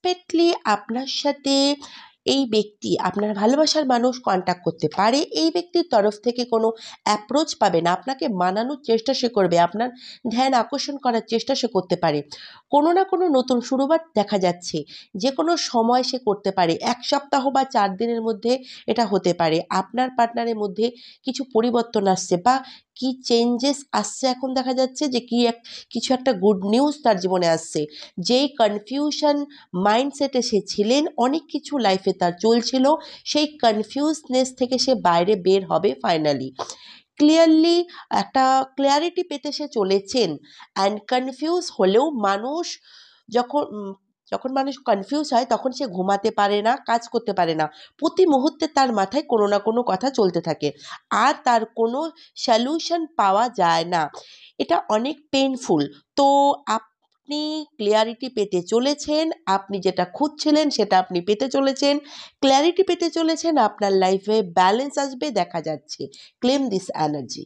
Unexpectedly আপনার সাথে এই ব্যক্তি, আপনার ভালোবাসার মানুষ কন্ট্যাক্ট করতে পারে। এই ব্যক্তির তরফ থেকে কোনো অ্যাপ্রোচ পাবে না, আপনাকে মানানোর চেষ্টা সে করবে, আপনার ধ্যান আকর্ষণ করার চেষ্টা সে করতে পারে। কোনো না কোনো নতুন শুরুবাত দেখা যাচ্ছে, যে কোনো সময় সে করতে পারে, 1 সপ্তাহ বা 4 দিনের মধ্যে এটা হতে পারে। আপনার পার্টনারের মধ্যে কিছু পরিবর্তন আসছে বা কি চেঞ্জেস আসছে, এখন দেখা যাচ্ছে যে কিছু একটা গুড নিউজ তার জীবনে আসছে। যেই কনফিউশন মাইন্ডসেটে সে ছিলেন, অনেক কিছু লাইফে তার চলছিল, সেই কনফিউজনেস থেকে সে বাইরে বের হবে ফাইনালি। ক্লিয়ারলি একটা ক্লিয়ারিটি পেতে সে চলেছেন। অ্যান্ড কনফিউজ হলেও মানুষ যখন যখন মানুষ কনফিউজ হয় তখন সে ঘুমাতে পারে না, কাজ করতে পারে না। প্রতি মুহূর্তে তার মাথায় কোনো না কোনো কথা চলতে থাকে, আর তার কোনো সলিউশন পাওয়া যায় না। এটা অনেক পেইনফুল। তো আপনি ক্লিয়ারিটি পেতে চলেছেন, আপনি যেটা খুঁজছিলেন সেটা আপনি পেতে চলেছেন, ক্লিয়ারিটি পেতে চলেছেন, আপনার লাইফে ব্যালেন্স আসবে দেখা যাচ্ছে। Claim this energy.